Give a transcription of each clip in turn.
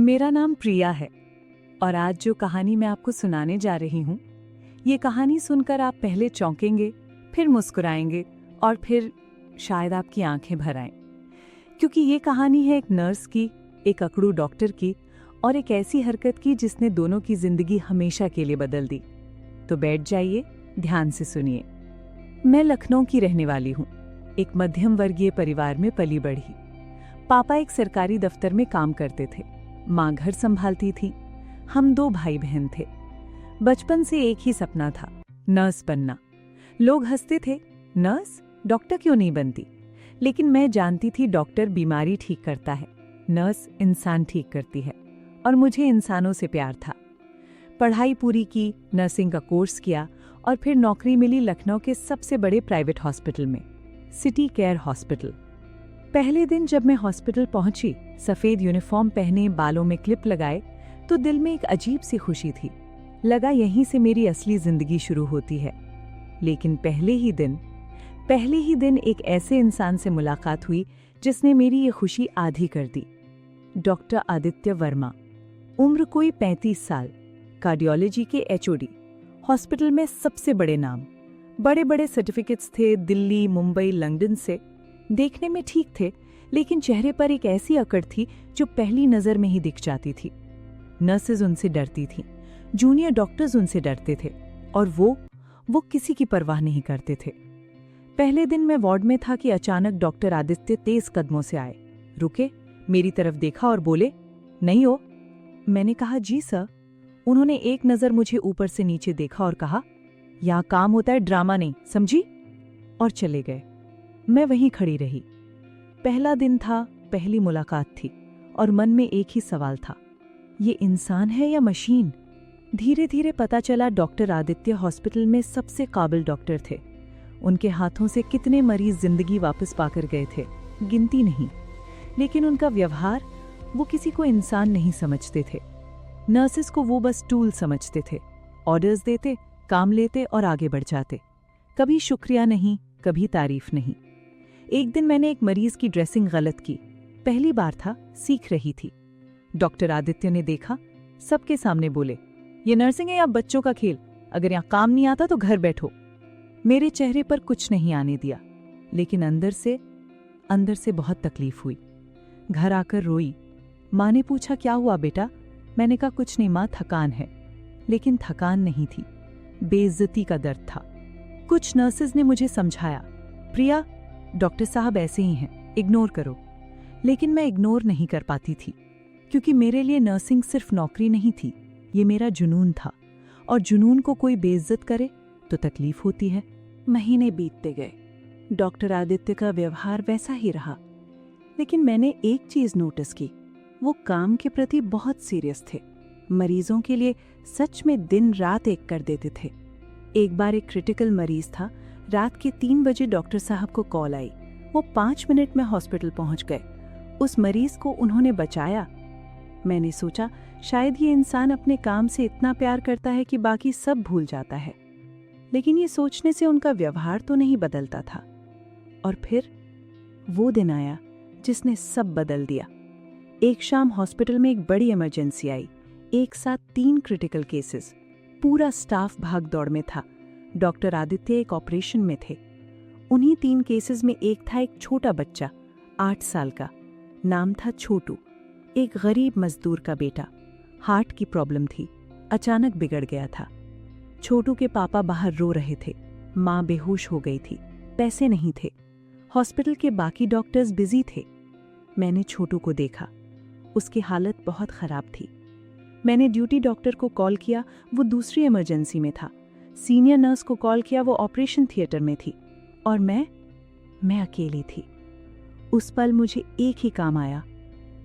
मेरा नाम प्रिया है और आज जो कहानी मैं आपको सुनाने जा रही हूँ, ये कहानी सुनकर आप पहले चौंकेंगे, फिर मुस्कुराएंगे और फिर शायद आपकी आंखें भर आएं। क्योंकि ये कहानी है एक नर्स की, एक अकड़ू डॉक्टर की और एक ऐसी हरकत की जिसने दोनों की जिंदगी हमेशा के लिए बदल दी। तो बैठ जाइए, ध्यान से सुनिए। मैं लखनऊ की रहने वाली हूँ। एक मध्यम वर्गीय परिवार में पली बढ़ी। पापा एक सरकारी दफ्तर में काम करते थे, माँ घर संभालती थी। हम 2 भाई बहन थे। बचपन से एक ही सपना था, नर्स बनना। लोग हंसते थे, नर्स डॉक्टर क्यों नहीं बनती? लेकिन मैं जानती थी डॉक्टर बीमारी ठीक करता है, नर्स इंसान ठीक करती है। और मुझे इंसानों से प्यार था। पढ़ाई पूरी की, नर्सिंग का कोर्स किया और फिर नौकरी मिली लखनऊ के सबसे बड़े प्राइवेट हॉस्पिटल में, सिटी केयर हॉस्पिटल। पहले दिन जब मैं हॉस्पिटल पहुंची, सफेद यूनिफॉर्म पहने, बालों में क्लिप लगाए, तो दिल में एक अजीब सी खुशी थी। लगा यहीं से मेरी असली जिंदगी शुरू होती है। लेकिन पहले ही दिन एक ऐसे इंसान से मुलाकात हुई जिसने मेरी ये खुशी आधी कर दी। डॉक्टर आदित्य वर्मा, उम्र कोई 35 साल, कार्डियोलॉजी के एचओडी, हॉस्पिटल में सबसे बड़े नाम, बड़े बड़े सर्टिफिकेट्स थे, दिल्ली, मुंबई, लंदन से। देखने में ठीक थे, लेकिन चेहरे पर एक ऐसी अकड़ थी जो पहली नजर में ही दिख जाती थी। नर्सेज उनसे डरती थीं, जूनियर डॉक्टर्स उनसे डरते थे और वो किसी की परवाह नहीं करते थे। पहले दिन मैं वार्ड में था कि अचानक डॉक्टर आदित्य तेज कदमों से आए, रुके, मेरी तरफ देखा और बोले, नहीं हो? मैंने कहा, जी सर। उन्होंने एक नजर मुझे ऊपर से नीचे देखा और कहा, यहाँ काम होता है, ड्रामा नहीं, समझी? और चले गए। मैं वहीं खड़ी रही। पहला दिन था, पहली मुलाकात थी और मन में एक ही सवाल था, ये इंसान है या मशीन? धीरे धीरे पता चला डॉक्टर आदित्य हॉस्पिटल में सबसे काबिल डॉक्टर थे। उनके हाथों से कितने मरीज जिंदगी वापस पाकर गए थे, गिनती नहीं। लेकिन उनका व्यवहार, वो किसी को इंसान नहीं समझते थे। नर्सेस को वो बस टूल समझते थे, ऑर्डर्स देते, काम लेते और आगे बढ़ जाते। कभी शुक्रिया नहीं, कभी तारीफ नहीं। एक दिन मैंने एक मरीज की ड्रेसिंग गलत की। पहली बार था, सीख रही थी। डॉक्टर आदित्य ने देखा, सबके सामने बोले, ये नर्सिंग है या बच्चों का खेल? अगर यहाँ काम नहीं आता तो घर बैठो। मेरे चेहरे पर कुछ नहीं आने दिया, लेकिन अंदर से बहुत तकलीफ हुई। घर आकर रोई। माँ ने पूछा, क्या हुआ बेटा? मैंने कहा, कुछ नहीं माँ, थकान है। लेकिन थकान नहीं थी, बेइज्जती का दर्द था। कुछ नर्सेज ने मुझे समझाया, प्रिया, डॉक्टर साहब ऐसे ही हैं, इग्नोर करो। लेकिन मैं इग्नोर नहीं कर पाती थी, क्योंकि मेरे लिए नर्सिंग सिर्फ नौकरी नहीं थी, ये मेरा जुनून था। और जुनून को कोई बेइज्जत करे तो तकलीफ होती है। महीने बीतते गए, डॉक्टर आदित्य का व्यवहार वैसा ही रहा। लेकिन मैंने एक चीज नोटिस की, वो काम के प्रति बहुत सीरियस थे। मरीजों के लिए सच में दिन रात एक कर देते थे। एक बार एक क्रिटिकल मरीज था, रात के 3 बजे डॉक्टर साहब को कॉल आई। वो 5 मिनट में हॉस्पिटल पहुंच गए। उस मरीज को उन्होंने बचाया। मैंने सोचा, शायद ये इंसान अपने काम से इतना प्यार करता है कि बाकी सब भूल जाता है। लेकिन ये सोचने से उनका व्यवहार तो नहीं बदलता था। और फिर वो दिन आया जिसने सब बदल दिया। एक शाम हॉस्पिटल में एक बड़ी इमरजेंसी आई, एक साथ 3 क्रिटिकल केसेस। पूरा स्टाफ भाग दौड़ में था। डॉक्टर आदित्य एक ऑपरेशन में थे। उन्हीं 3 केसेस में एक था एक छोटा बच्चा, 8 साल का, नाम था छोटू, एक गरीब मजदूर का बेटा। हार्ट की प्रॉब्लम थी, अचानक बिगड़ गया था। छोटू के पापा बाहर रो रहे थे, माँ बेहोश हो गई थी, पैसे नहीं थे। हॉस्पिटल के बाकी डॉक्टर्स बिजी थे। मैंने छोटू को देखा, उसकी हालत बहुत खराब थी। मैंने ड्यूटी डॉक्टर को कॉल किया, वो दूसरी इमरजेंसी में था। सीनियर नर्स को कॉल किया, वो ऑपरेशन थिएटर में थी। और मैं अकेली थी। उस पल मुझे एक ही काम आया।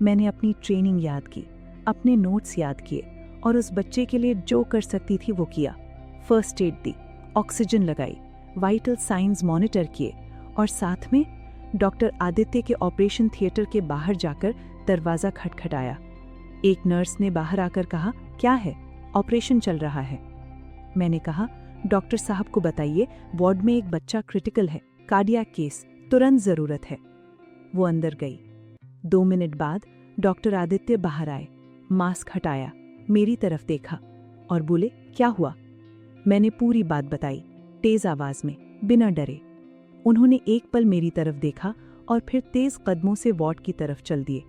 मैंने अपनी ट्रेनिंग याद की, अपने नोट्स याद किए और उस बच्चे के लिए जो कर सकती थी वो किया। फर्स्ट एड दी, ऑक्सीजन लगाई, वाइटल साइंस मॉनिटर किए और साथ में डॉक्टर आदित्य के ऑपरेशन थिएटर के बाहर जाकर दरवाज़ा खटखटाया। एक नर्स ने बाहर आकर कहा, क्या है? ऑपरेशन चल रहा है। मैंने कहा, डॉक्टर साहब को बताइए, वार्ड में एक बच्चा क्रिटिकल है, कार्डियक केस, तुरंत ज़रूरत है। वो अंदर गई। 2 मिनट बाद डॉक्टर आदित्य बाहर आए। मास्क हटाया, मेरी तरफ देखा और बोले, क्या हुआ? मैंने पूरी बात बताई, तेज आवाज में, बिना डरे। उन्होंने एक पल मेरी तरफ देखा और फिर तेज कदमों से वार्ड की तरफ चल दिए।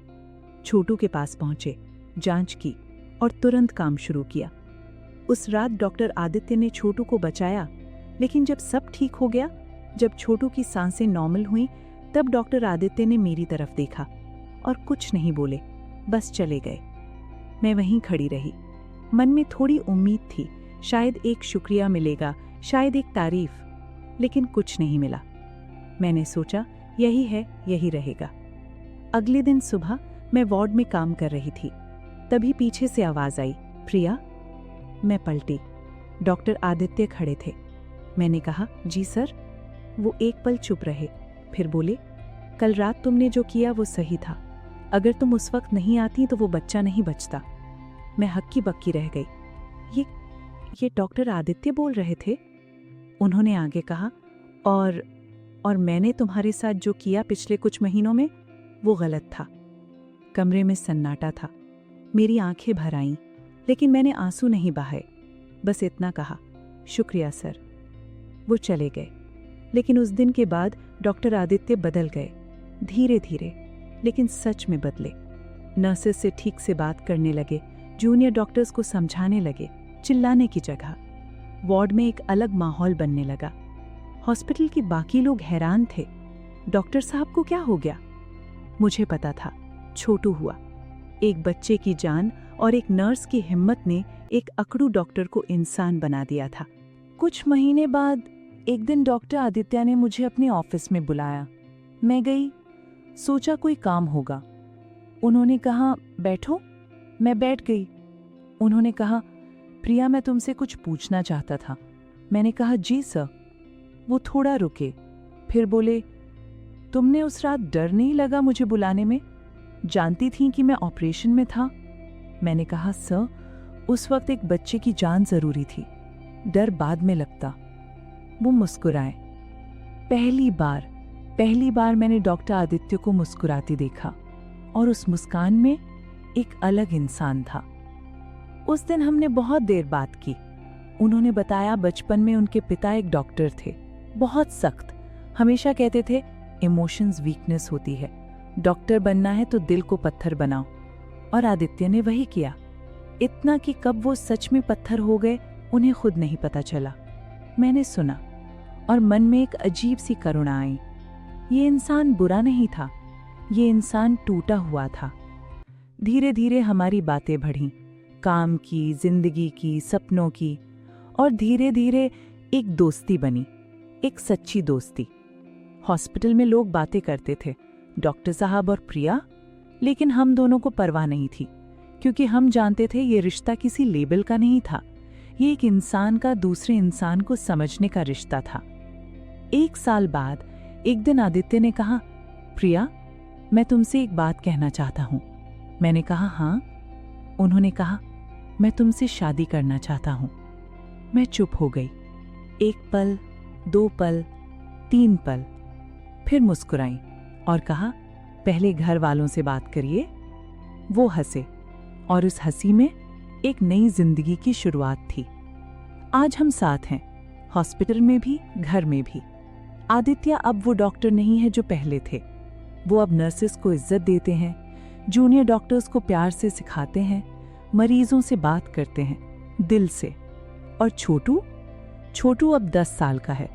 छोटू के पास पहुंचे, जांच की और तुरंत काम शुरू किया। उस रात डॉक्टर आदित्य ने छोटू को बचाया, लेकिन जब सब ठीक हो गया, जब छोटू की सांसें नॉर्मल हुईं, तब डॉक्टर आदित्य ने मेरी तरफ देखा और कुछ नहीं बोले, बस चले गए। मैं वहीं खड़ी रही। मन में थोड़ी उम्मीद थी, शायद एक शुक्रिया मिलेगा, शायद एक तारीफ, लेकिन कुछ नहीं मिला। मैंने सोचा, यही है, यही रहेगा। अगले दिन सुबह मैं वार्ड में काम कर रही थी, तभी पीछे से आवाज आई, प्रिया। मैं पलटी। डॉक्टर आदित्य खड़े थे। मैंने कहा, जी सर। वो एक पल चुप रहे, फिर बोले, कल रात तुमने जो किया वो सही था। अगर तुम उस वक्त नहीं आती तो वो बच्चा नहीं बचता। मैं हक्की बक्की रह गई। ये डॉक्टर आदित्य बोल रहे थे? उन्होंने आगे कहा, और मैंने तुम्हारे साथ जो किया पिछले कुछ महीनों में, वो गलत था। कमरे में सन्नाटा था। मेरी आंखें भर आईं, लेकिन मैंने आंसू नहीं बहाए, बस इतना कहा, शुक्रिया सर। वो चले गए। लेकिन उस दिन के बाद डॉक्टर आदित्य बदल गए, धीरे धीरे, लेकिन सच में बदले। नर्सेस से ठीक से बात करने लगे, जूनियर डॉक्टर्स को समझाने लगे, चिल्लाने की जगह। वार्ड में एक अलग माहौल बनने लगा। हॉस्पिटल के बाकी लोग हैरान थे, डॉक्टर साहब को क्या हो गया? मुझे पता था, छोटू हुआ। एक बच्चे की जान और एक नर्स की हिम्मत ने एक अकड़ू डॉक्टर को इंसान बना दिया था। कुछ महीने बाद एक दिन डॉक्टर आदित्य ने मुझे अपने ऑफिस में बुलाया। मैं गई, सोचा कोई काम होगा। उन्होंने कहा, बैठो। मैं बैठ गई। उन्होंने कहा, प्रिया, मैं तुमसे कुछ पूछना चाहता था। मैंने कहा, जी सर। वो थोड़ा रुके, फिर बोले, तुमने उस रात डर नहीं लगा मुझे बुलाने में? जानती थी कि मैं ऑपरेशन में था? मैंने कहा, सर, उस वक्त एक बच्चे की जान जरूरी थी, डर बाद में लगता। वो मुस्कुराए। पहली बार मैंने डॉक्टर आदित्य को मुस्कुराते देखा, और उस मुस्कान में एक अलग इंसान था। उस दिन हमने बहुत देर बात की। उन्होंने बताया, बचपन में उनके पिता एक डॉक्टर थे, बहुत सख्त। हमेशा कहते थे, इमोशंस वीकनेस होती है, डॉक्टर बनना है तो दिल को पत्थर बनाओ। और आदित्य ने वही किया। इतना कि कब वो सच में पत्थर हो गए, उन्हें खुद नहीं पता चला। मैंने सुना और मन में एक अजीब सी करुणा आई। ये इंसान बुरा नहीं था, ये इंसान टूटा हुआ था। धीरे धीरे हमारी बातें बढ़ीं, काम की, जिंदगी की, सपनों की, और धीरे धीरे एक दोस्ती बनी, एक सच्ची दोस्ती। हॉस्पिटल में लोग बातें करते थे, डॉक्टर साहब और प्रिया, लेकिन हम दोनों को परवाह नहीं थी, क्योंकि हम जानते थे ये रिश्ता किसी लेबल का नहीं था, ये एक इंसान का दूसरे इंसान को समझने का रिश्ता था। 1 साल बाद एक दिन आदित्य ने कहा, प्रिया, मैं तुमसे एक बात कहना चाहता हूँ। मैंने कहा, हाँ। उन्होंने कहा, मैं तुमसे शादी करना चाहता हूँ। मैं चुप हो गई। 1 पल, 2 पल, 3 पल, फिर मुस्कुराई और कहा, पहले घर वालों से बात करिए। वो हंसे, और उस हंसी में एक नई जिंदगी की शुरुआत थी। आज हम साथ हैं, हॉस्पिटल में भी, घर में भी। आदित्य अब वो डॉक्टर नहीं है जो पहले थे। वो अब नर्सेस को इज्जत देते हैं, जूनियर डॉक्टर्स को प्यार से सिखाते हैं, मरीजों से बात करते हैं, दिल से। और छोटू अब 10 साल का है,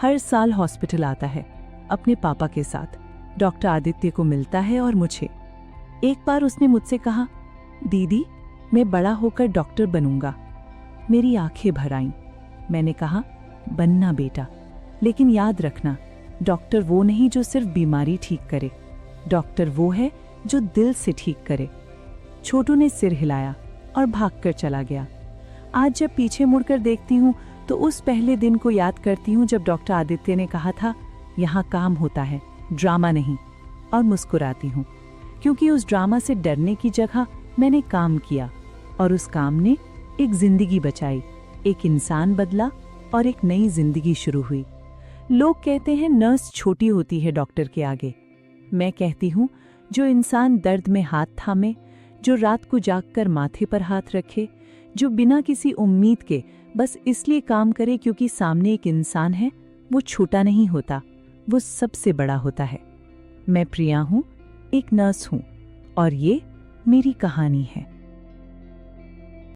हर साल हॉस्पिटल आता है अपने पापा के साथ, डॉक्टर आदित्य को मिलता है और मुझे। एक बार उसने मुझसे कहा, दीदी, मैं बड़ा होकर डॉक्टर बनूंगा। मेरी आंखें भर आईं। मैंने कहा, बनना बेटा, लेकिन याद रखना, डॉक्टर वो नहीं जो सिर्फ बीमारी ठीक करे, डॉक्टर वो है जो दिल से ठीक करे। छोटू ने सिर हिलाया और भागकर चला गया। आज जब पीछे मुड़कर देखती हूँ तो उस पहले दिन को याद करती हूँ जब डॉक्टर आदित्य ने कहा था, यहाँ काम होता है, ड्रामा नहीं, और मुस्कुराती हूँ, क्योंकि उस ड्रामा से डरने की जगह मैंने काम किया, और उस काम ने एक जिंदगी बचाई, एक इंसान बदला और एक नई जिंदगी शुरू हुई। लोग कहते हैं नर्स छोटी होती है डॉक्टर के आगे। मैं कहती हूँ, जो इंसान दर्द में हाथ थामे, जो रात को जागकर माथे पर हाथ रखे, जो बिना किसी उम्मीद के बस इसलिए काम करे क्योंकि सामने एक इंसान है, वो छोटा नहीं होता, वो सबसे बड़ा होता है। मैं प्रिया हूँ, एक नर्स हूँ, और ये मेरी कहानी है।